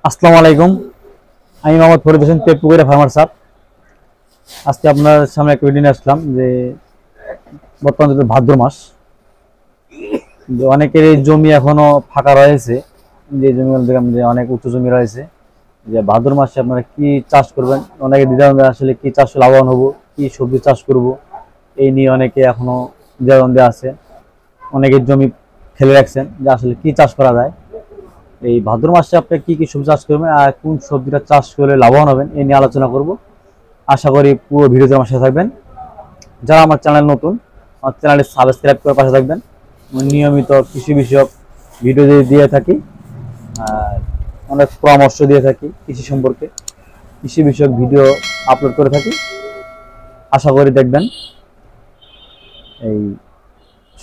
আসসালামু আলাইকুম। আমি মোহাম্মদ ফরিদ হোসেন, তেপুকুরা ফার্মার সাপ। আজকে আপনার সামনে একটা ভিডিও নিয়ে আসলাম যে বর্তমানে যেহেতু ভাদ্র মাস, যে অনেকের এই জমি এখনো ফাঁকা রয়েছে, যে জমিগুলো দেখলাম যে অনেক উঁচু জমি রয়েছে, যে ভাদ্র মাসে আপনারা কি চাষ করবেন, অনেকে দ্বিধাদ্বন্দ্বে আসলে কি চাষ লাভবান হবো, কি সবজি চাষ করব, এই নিয়ে অনেকে এখনো দ্বিধাদ্বন্দ্বে আছে। অনেকের জমি ফেলে রাখছেন যে আসলে কি চাষ করা যায়। এই ভাদ্র মাসে আপনি কি কি সবজি চাষ করবেন আর কোন সবজিটা চাষ করলে লাভবান হবেন, এই নিয়ে আলোচনা করব। আশা করি পুরো ভিডিওতে আমার সাথে থাকবেন। যারা আমার চ্যানেল নতুন, আমার চ্যানেলটি সাবস্ক্রাইব করে পাশে থাকবেন। নিয়মিত কৃষি বিষয়ক ভিডিও দিয়ে থাকি, আর অনেক পরামর্শ দিয়ে থাকি কৃষি সম্পর্কে, কৃষি বিষয়ক ভিডিও আপলোড করে থাকি। আশা করি দেখবেন। এই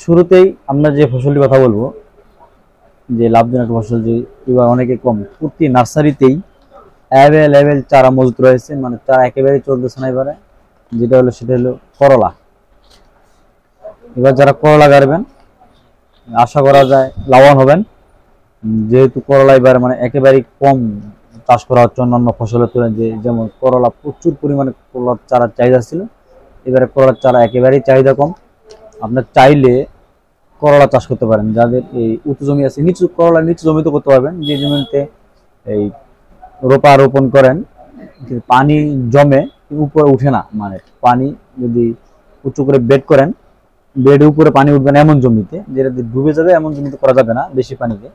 শুরুতেই আমরা যে ফসলটির কথা বলবো, যে লাভজনক ফসল, যে এবার অনেকে কম, প্রতি নার্সারিতেই অ্যাভেলেবেল চারা মজুত রয়েছে, মানে চারা একেবারেই চলতেছে না এবারে। যেটা হলো সেটা হলো করলা। এবার যারা করলা গাড়বেন আশা করা যায় লাভবান হবেন, যেহেতু করলা এবার মানে একেবারেই কম চাষ করা হচ্ছে অন্যান্য ফসলের তুলনায়। যে যেমন করলা প্রচুর পরিমাণে করলার চারার চাহিদা ছিল, এবারে করলার চারা একেবারেই চাহিদা কম। আপনার চাইলে করলা চাষ করতে পারেন, যাদের এই উঁচু জমি আছে। নিচু করলা নিচু জমিতে করতে পারবেন, যে জমিতে এই রোপণ করেন পানি জমে উপরে উঠে না, মানে পানি যদি উঁচু করে বেড করেন, বেডের উপরে পানি উঠবে না এমন জমিতে, যেটা ডুবে যাবে এমন জমিতে করা যাবে না বেশি পানিতে।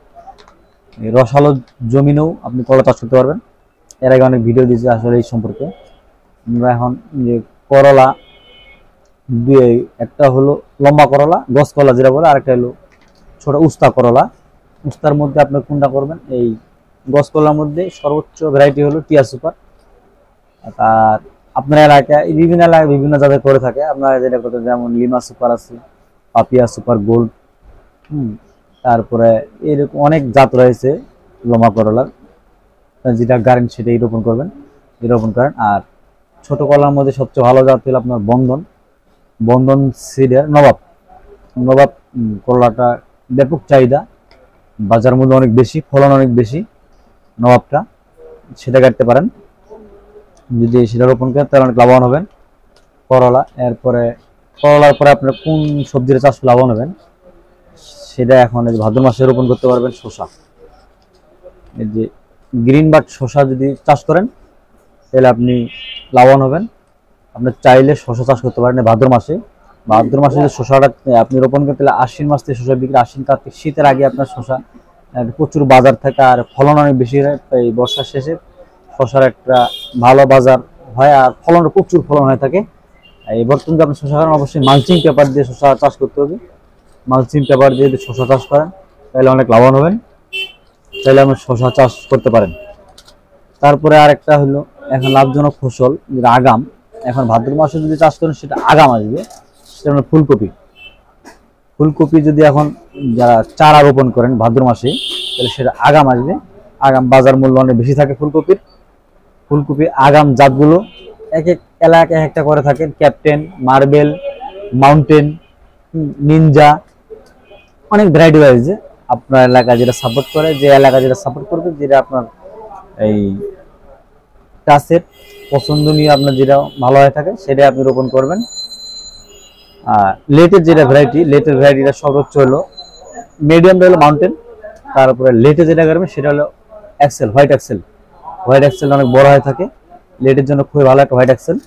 রসালো জমিনেও আপনি করলা চাষ করতে পারবেন। এর আগে অনেক ভিডিও দিয়েছি আসলে এই সম্পর্কে। আমরা এখন যে করলা দুই, একটা হলো লম্বা করলা, গছ করলা যেটা বলে, আরেকটা হলো ছোট উস্তা করলা। উস্তার মধ্যে আপনি কোনটা করবেন, এই গছ করলার মধ্যে সর্বোচ্চ ভ্যারাইটি হলো টিয়া সুপার। আর আপনার এলাকায় বিভিন্ন জায়গায় করে থাকে, আপনারা যেটা করতে, যেমন লিমা সুপার আছে, পাপিয়া সুপার গোল্ড, তারপরে এরকম অনেক জাত রয়েছে লম্বা করলার। যেটা গাড়েন সেটাই রোপণ করবেন, রোপণ করেন। আর ছোট করলার মধ্যে সবচেয়ে ভালো জাত হলো আপনার বন্ধন সিডের নবাব। করলাটা ব্যাপক চাহিদা, বাজার মূল্য অনেক বেশি, ফলন অনেক বেশি নবাবটা, সেটা কাটতে পারেন। যদি সেটা রোপণ করেন তাহলে অনেক লাভবান হবেন করলা। এরপরে করলার পরে আপনার কোন সবজির চাষ লাভবান হবেন, সেটা এখন ভাদ্র মাসে রোপণ করতে পারবেন। শসা, এই যে গ্রিন বাট শসা যদি চাষ করেন তাহলে আপনি লাভবান হবেন। আপনি চাইলে শসা চাষ করতে পারেন ভাদ্র মাসে। যদি শসাটা আপনি রোপণ করেন তাহলে আশ্বিন মাস থেকে শসা বিক্রি, আশ্বিন কার্তিক শীতের আগে আপনার শসা প্রচুর বাজার থাকে, আর ফলন অনেক বেশি হয়। এই বর্ষার শেষে শসার একটা ভালো বাজার হয়, আর ফলন প্রচুর ফলন হয়ে থাকে। এই বর্তমানে আপনি শসা করেন অবশ্যই মালচিং পেপার দিয়ে শসা চাষ করতে হবে। মালচিং পেপার দিয়ে যদি শসা চাষ করেন তাহলে অনেক লাভবান হবেন, তাহলে আপনি শসা চাষ করতে পারেন। তারপরে আরেকটা হলো এখন লাভজনক ফসল যেটা আগাম। এখন ভাদ্র মাসে যদি চাষ করেন সেটা আগাম আসবে, সেটা হলো ফুলকপি যদি এখন যারা চারা রোপণ করেন ভাদ্র মাসে, তাহলে সেটা আগাম আসবে। আগাম বাজার মূল্য অনেক বেশি থাকে ফুলকপি আগাম জাতগুলো এক এক এলাকায় এক একটা করে থাকে। ক্যাপ্টেন, মার্বেল, মাউন্টেন, নিনজা, অনেক ভ্যারাইটি রয়েছে। আপনার এলাকা যেটা সাপোর্ট করে, যে এলাকা যেটা সাপোর্ট করবে, যেটা আপনার এই চাষের পছন্দনীয় আপনার যেটা ভালো হয়ে থাকে সেটা আপনি রোপণ করবেন। আর লেটের ভ্যারাইটিটা সর্বোচ্চ হলো, মিডিয়ামটা হলো মাউন্টেন, তারপরে লেটে যেটা করবেন সেটা হলো হোয়াইট এক্সেল অনেক বড় হয়ে থাকে, লেটের জন্য খুবই ভালো একটা হোয়াইট এক্সেল।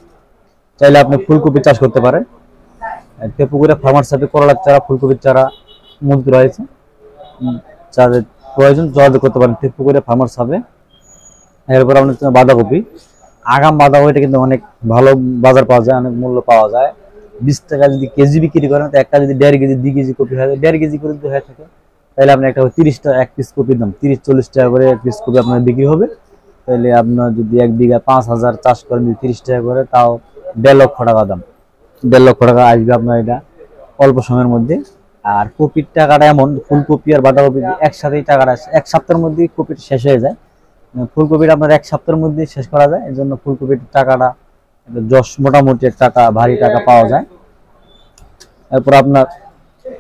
চাইলে আপনি ফুলকপি চাষ করতে পারেন। পুকুরে ফার্মার সাথে করলার চারা, ফুলকপির চারা মজুত রয়েছে, যাদের প্রয়োজন যোগাযোগ করতে পারেন পুকুরে ফার্মার সাথে। এরপর আপনার বাঁধাকপি, আগাম বাঁধাকপিটা কিন্তু অনেক ভালো বাজার পাওয়া যায়, অনেক মূল্য পাওয়া যায়। 20 টাকা যদি কেজি বিক্রি করেন, তো একটা যদি 1.5 কেজি 2 কেজি কপি হয়, 1.5 কেজি করে যদি হয়ে থাকে, তাহলে আপনার একটা 30 টাকা এক পিস কপির দাম, 30-40 টাকা করে এক পিস কপি আপনার বিক্রি হবে। তাহলে আপনার যদি 1 বিঘা 5,000 চাষ করেন, যদি 30 টাকা করে, তাও 1.5 লক্ষ টাকা দাম, 1.5 লক্ষ টাকা আসবে আপনার এটা অল্প সময়ের মধ্যে। আর কপির টাকাটা এমন, ফুলকপি আর বাঁধাকপি একসাথেই টাকাটা এক সপ্তাহের মধ্যে কপিটা শেষ হয়ে যায়। ফুলকপিটা আপনার এক সপ্তাহের মধ্যে শেষ করা যায়, এই জন্য ফুলকপির টাকাটা মোটামুটি টাকা, ভারী টাকা পাওয়া যায়। এরপর আপনার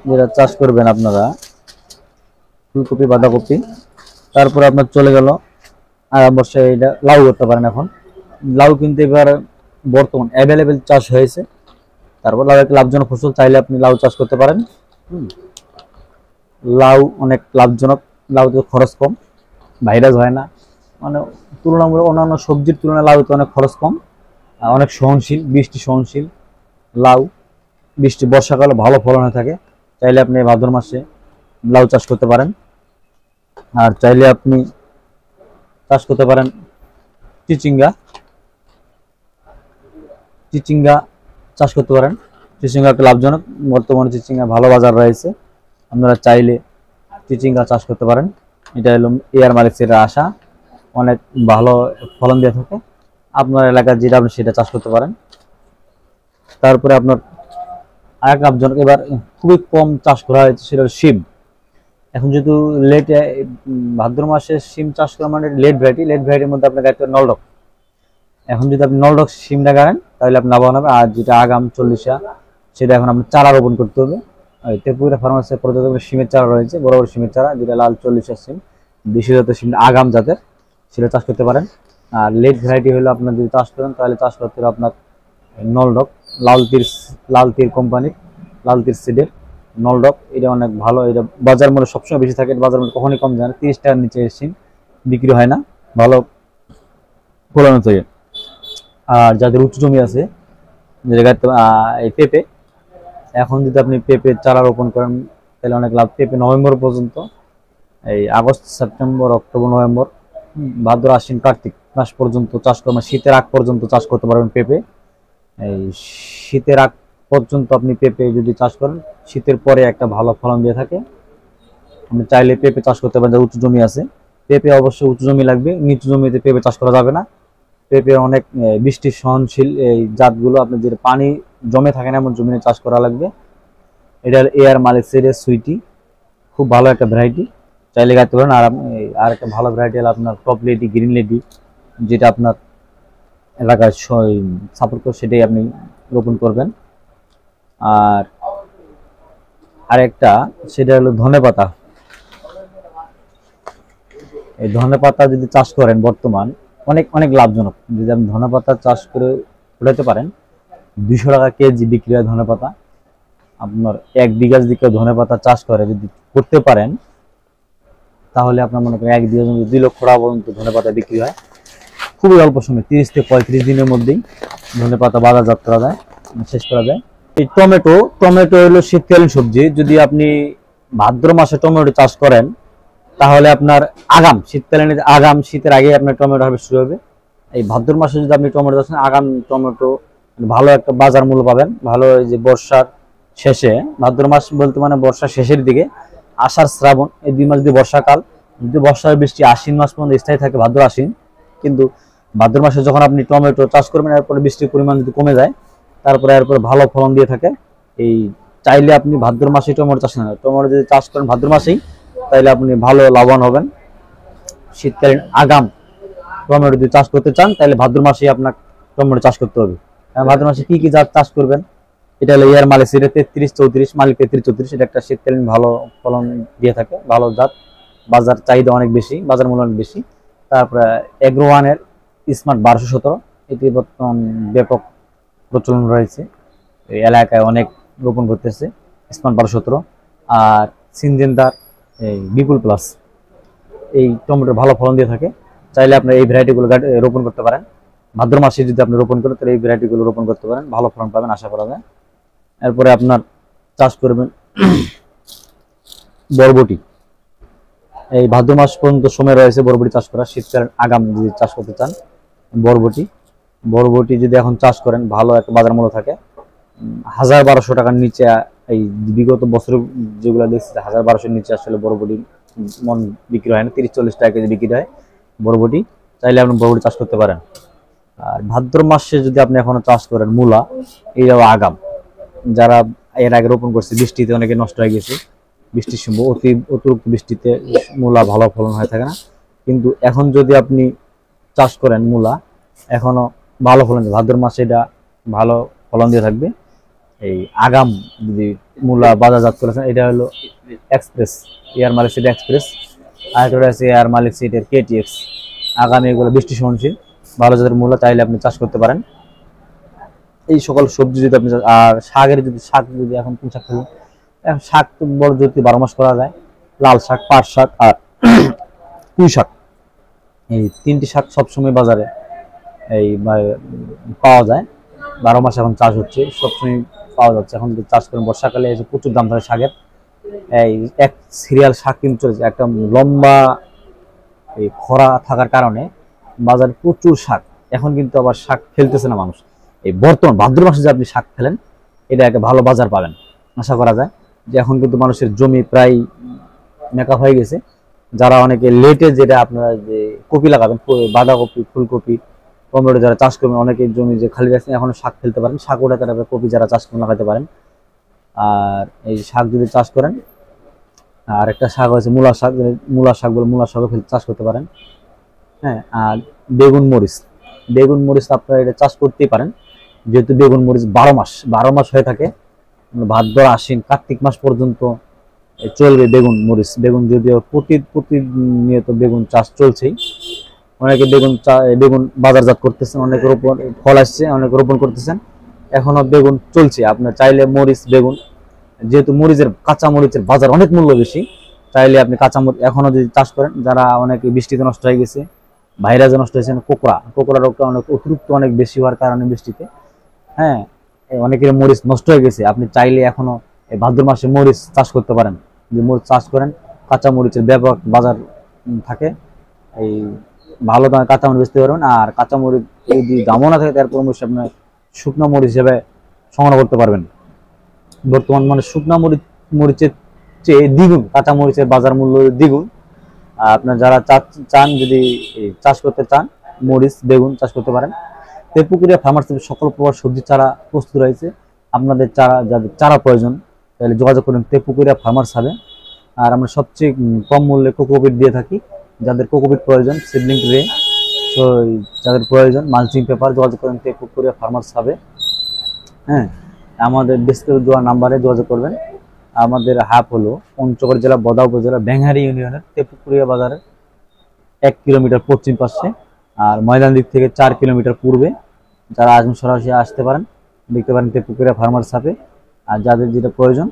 যেটা চাষ করবেন আপনারা ফুলকপি, বাঁধাকপি, তারপরে আপনার চলে গেল আগাম বর্ষায় এটা লাউ করতে পারেন। এখন লাউ কিন্তু এবার বর্তমান অ্যাভেলেবেল চাষ হয়েছে, তারপর লাউ একটা লাভজনক ফসল, চাইলে আপনি লাউ চাষ করতে পারেন। লাউ অনেক লাভজনক, লাউতে খরচ কম, ভাইরাস হয় না, মানে তুলনামূলক অন্যান্য সবজির তুলনায় লাউতে অনেক খরচ কম, অনেক সহনশীল, বৃষ্টি সহনশীল লাউ। বৃষ্টি বর্ষাকালে ভালো ফলন হয়ে থাকে, চাইলে আপনি ভাদ্র মাসে লাউ চাষ করতে পারেন। আর চাইলে আপনি চাষ করতে পারেন চিচিঙ্গা, চিচিঙ্গা চাষ করতে পারেন। চিচিঙ্গা একটা লাভজনক, বর্তমানে চিচিঙ্গা ভালো বাজার রয়েছে, আপনারা চাইলে চিচিঙ্গা চাষ করতে পারেন। এটা হলো এয়ার মালিক্সের আশা, অনেক ভালো ফলন দিয়ে থাকে, আপনার এলাকার যেটা আপনি সেটা চাষ করতে পারেন। তারপরে আপনার আরেক লাভজনক এবার খুবই কম চাষ করা হয়েছে, সেটা হলো শিম। এখন যেহেতু লেট ভাদ্র মাসে শিম চাষ করা মানে লেট ভ্যারাইটি, লেট ভ্যারাইটির মধ্যে আপনার গাড়ি নলডক। এখন যদি আপনি নলডক শিমটা গাড়েন তাহলে আপনি লাভবান হবে। আর যেটা আগাম 40 সেটা এখন আপনি চারা রোপণ করতে হবে। তেপুরা ফার্মাসি পর্যন্ত শিমের চারা রয়েছে, বড় বড় শিমের চারা, যেটা লাল 40 সিম, দেশীয় জাতের শিম, আগাম জাতের, সেটা চাষ করতে পারেন। আর লেট ভ্যারাইটি হলো আপনার যদি চাষ করেন তাহলে চাষ করতে হবে আপনার নলডক, লাল তীর কোম্পানির, লাল তীর সিডের নলডক। এটা অনেক ভালো, এটা বাজার মূল্য সবসময় বেশি থাকে, বাজার মূল্য কখনই কম যায় না, 30 টাকার নিচে সিম বিক্রি হয় না, ভালো ফলন থাকে। আর যাদের উঁচু জমি আছে, এই পেঁপে, এখন যদি আপনি পেঁপে চারা রোপণ করেন তাহলে অনেক লাভ। পেঁপে নভেম্বর পর্যন্ত, এই আগস্ট সেপ্টেম্বর অক্টোবর নভেম্বর ভাদ্র আশ্বিন কার্তিক মাস পর্যন্ত চাষ করবেন, শীতের আগ পর্যন্ত চাষ করতে পারবেন পেঁপে। এই শীতের আগ পর্যন্ত আপনি পেঁপে যদি চাষ করেন, শীতের পরে একটা ভালো ফলন দিয়ে থাকে। আপনি চাইলে পেঁপে চাষ করতে পারেন, যাদের উঁচু জমি আছে। পেঁপে অবশ্যই উঁচু জমি লাগবে, নিচু জমিতে পেঁপে চাষ করা যাবে না। পেঁপে অনেক বৃষ্টি সহনশীল এই জাতগুলো, আপনি যে পানি জমে থাকে না এমন জমিনে চাষ করা লাগবে। এটা এয়ার মালিক্সের সুইটি, খুব ভালো একটা ভ্যারাইটি, চাইলে গাইতে পারেন। আর একটা ভালো ভ্যারাইটি হলো আপনার টপ লেডি, গ্রিন লেডি, যেটা আপনার এলাকায় সাপোর্ট করে, সেটাই আপনি রোপণ করবেন। আর আরেকটা সেটা হলো ধনেপাতা। এই ধনেপাতা যদি চাষ করেন বর্তমান অনেক অনেক লাভজনক, যদি আপনি ধনেপাতা চাষ করে উঠাতে পারেন, 200 টাকা কেজি বিক্রি হয় ধনেপাতা। আপনার 1 বিঘা যদি কেউ ধনেপাতা চাষ করে যদি করতে পারেন, তাহলে আপনার মনে করেন 1 বিঘা জমি 2 লক্ষ টাকা পর্যন্ত ধনেপাতা বিক্রি হয়, খুবই অল্প সময়, 30 থেকে 35 দিনের মধ্যেই ধনেপাতা বাজারজাত করা যায়, শেষ করা যায়। এই টমেটো, টমেটো হলো শীতকালীন সবজি, যদি আপনি ভাদ্র মাসে টমেটো চাষ করেন তাহলে আপনার আগাম শীতকালীন, আগাম শীতের আগে আপনার টমেটো হারভেস্ট শুরু হবে। এই ভাদ্র মাসে যদি আপনি টমেটো চাষ করেন, আগাম টমেটো ভালো একটা বাজার মূল্য পাবেন, ভালো। এই যে বর্ষার শেষে, ভাদ্র মাস বলতে মানে বর্ষার শেষের দিকে, আষাঢ় শ্রাবণ এই 2 মাস যদি বর্ষাকাল, যদি বর্ষার বৃষ্টি আশ্বিন মাস পর্যন্ত স্থায়ী থাকে, ভাদ্র আশ্বিন। কিন্তু ভাদ্র মাসে যখন আপনি টমেটো চাষ করবেন, এরপরে বৃষ্টির পরিমাণ যদি কমে যায়, তারপরে এরপরে ভালো ফলন দিয়ে থাকে। এই চাইলে আপনি ভাদ্র মাসে টমেটো চাষ করেন, টমেটো যদি চাষ করেন ভাদ্র মাসেই, তাহলে আপনি ভালো লাভবান হবেন। শীতকালীন আগাম টমেটো যদি চাষ করতে চান তাহলে ভাদ্র মাসেই আপনার টমেটো চাষ করতে হবে। ভাদ্র মাসে কি কি জাত চাষ করবেন, এটা হলো এয়ার মালিক্সের 33-34, মালিক 33-34, এটা একটা শীতকালীন ভালো ফলন দিয়ে থাকে, ভালো জাত, বাজার চাহিদা অনেক বেশি, বাজার মূল্য অনেক বেশি। তারপরে এগ্রোওয়ানের স্মার্ট 1217, এটি বর্তমান ব্যাপক প্রচলন রয়েছে, এই এলাকায় অনেক রোপণ করতেছে স্মার্ট 1217। আর সিনজেন্দার এই বিপুল প্লাস, এই টমেটোর ভালো ফলন দিয়ে থাকে, চাইলে আপনি এই ভ্যারাইটিগুলো রোপণ করতে পারেন। ভাদ্র মাসে যদি আপনি রোপণ করেন তাহলে এই ভ্যারাইটিগুলো রোপণ করতে পারেন, ভালো ফলন পাবেন আশা করা যায়। এরপরে আপনার চাষ করবেন বরবটি। এই ভাদ্র মাস পর্যন্ত সময় রয়েছে বরবটি চাষ করা, শীতকালীন আগাম যদি চাষ করতে চান বরবটি, বরবটি যদি এখন চাষ করেন ভালো একটা বাজার মূল্য থাকে, 1000-1200 টাকার নিচে। এই বিগত বছর যেগুলো দেখছি 1000-1200 নিচে আসলে বরবটি মন বিক্রি হয় না, 30-40 টাকা কেজি বিক্রি হয় বরবটি, চাইলে আপনি বরবটি চাষ করতে পারেন। আর ভাদ্র মাসে যদি আপনি এখনো চাষ করেন মূলা, এইটাও আগাম, যারা এর আগে রোপণ করছে বৃষ্টিতে অনেকে নষ্ট হয়ে গেছে, বৃষ্টির সময় অতিরিক্ত বৃষ্টিতে মূলা ভালো ফলন হয়ে থাকে না, কিন্তু এখন যদি আপনি চাষ করেন মূলা, এখনো ভালো ফলন, ভাদ্র মাসে এটা ভালো ফলন দিয়ে থাকবে। এই আগাম যদি মূলা বাজারজাত করেছেন, এটা হলো এক্সপ্রেস, এয়ার মালিক সিড এক্সপ্রেস। আর একটা আছে এয়ার মালিক সিডের KTX, আগামী এগুলো বৃষ্টি সহনশীল ভালো জাতের মূলা চাইলে আপনি চাষ করতে পারেন। এই সকল সবজি যদি আপনি আর শাকের শাক যদি এখন কোন শাক থাকবে, শাক তো বড় যদি 12 মাস করা যায়, লাল শাক, পাট শাক আর পুঁই শাক, এই 3টি শাক সবসময় বাজারে এই পাওয়া যায়। 12 মাস এখন চাষ হচ্ছে, সবসময় পাওয়া যাচ্ছে। এখন যদি চাষ করেন বর্ষাকালে এসে প্রচুর দাম থাকে শাকের। এই এক সিরিয়াল শাক কিন্তু চলেছে, একটা লম্বা এই খরা থাকার কারণে বাজারে প্রচুর শাক। এখন কিন্তু আবার শাক ফেলতেছে না মানুষ। এই বর্তমান ভাদ্র মাসে যে আপনি শাক ফেলেন, এটা একটা ভালো বাজার পাবেন আশা করা যায়। যে এখন কিন্তু মানুষের জমি প্রায় মেকআপ হয়ে গেছে। যারা অনেকে লেটে যেটা আপনারা যে কপি লাগাবেন, বাঁধাকপি, ফুলকপি, টমেটো যারা চাষ করবেন, অনেকে জমি যে খালি রাখছেন এখনো শাক ফেলতে পারেন। শাক ওঠাতে পারেন, কপি যারা চাষ করবেন লাগাতে পারেন। আর এই শাক যদি চাষ করেন, আর একটা শাক হচ্ছে মূলা শাক, মূলা শাক বলে মূলা শাকও চাষ করতে পারেন। হ্যাঁ, আর বেগুন মরিচ, বেগুন মরিচ আপনারা এটা চাষ করতেই পারেন, যেহেতু বেগুন মরিচ 12 মাস হয়ে থাকে। ভাদ্র, আশ্বিন, কার্তিক মাস পর্যন্ত চলবে বেগুন মরিচ। বেগুন যদিও প্রতিনিয়ত বেগুন চাষ চলছেই। অনেকে বেগুন বাজারজাত করতেছেন, অনেকে রোপণ ফল আসছে, অনেকে রোপণ করতেছেন, এখনো বেগুন চলছে। আপনার চাইলে মরিচ, বেগুন, যেহেতু কাঁচা মরিচের বাজার অনেক মূল্য বেশি, চাইলে আপনি কাঁচা মরিচ এখনো যদি চাষ করেন। যারা অনেকে বৃষ্টিতে নষ্ট হয়ে গেছে, ভাইরাসে নষ্ট হয়েছে, কোকড়া রোগটা অনেক অতিরিক্ত অনেক বেশি হওয়ার কারণে বৃষ্টিতে, হ্যাঁ, অনেকের মরিচ নষ্ট হয়ে গেছে, আপনি চাইলে এখনো এই ভাদ্র মাসে মরিচ চাষ করতে পারেন। যে মরিচ চাষ করেন, কাঁচা মরিচের ব্যাপক বাজার থাকে, এই ভালো দামে কাঁচা মরিচ বেচতে পারবেন। আর কাঁচা মরিচ যদি দামও না থাকে, তারপর আপনার শুকনো মরিচ হিসেবে সংগ্রহ করতে পারবেন। বর্তমান মানে শুকনো মরিচের চেয়ে দ্বিগুণ কাঁচা মরিচের বাজার মূল্য দ্বিগুণ। আপনার যারা চান যদি চাষ করতে চান, মরিচ, বেগুন চাষ করতে পারেন। তেপুকুরিয়া ফার্মার্স থেকে সকল প্রকার সবজি চারা প্রস্তুত রয়েছে। আপনাদের যাদের চারা প্রয়োজন, তাহলে যোগাযোগ করুন তেপুকুরিয়া ফার্মার্স হবে। আর আমরা সবচেয়ে কম মূল্যে কোকোপিট দিয়ে থাকি। যাদের কোকোপিট প্রয়োজন, সিডলিং ট্রে, যাদের প্রয়োজন মালচিং পেপার, যোগাযোগ করেন তেপুকুরিয়া ফার্মার্স হবে। হ্যাঁ, আমাদের ডিসক্রিপশনে দেওয়া নাম্বারে যোগাযোগ করবেন। আমাদের হাব হলো পঞ্চগড় জেলা বদা উপজেলা বেঙ্গারি ইউনিয়নের তেপুকুরিয়া বাজারের 1 কিলোমিটার পশ্চিম পাশে, আর ময়দান দিক থেকে 4 কিলোমিটার পূর্বে। যারা আসবেন সরাসরি আসতে পারেন, দেখতে পারেন তেপুকুরিয়া ফার্মার্স হাবে। আর যাদের যেটা প্রয়োজন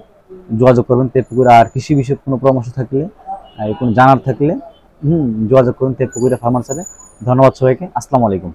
যোগাযোগ করবেন তেপুকুরিয়া। আর কৃষি বিষয়ক কোনো পরামর্শ থাকলে, কোনো জানার থাকলে যোগাযোগ করুন তেপুকুরিয়া ফার্মার্স হাবে। ধন্যবাদ সবাইকে, আসসালামু আলাইকুম।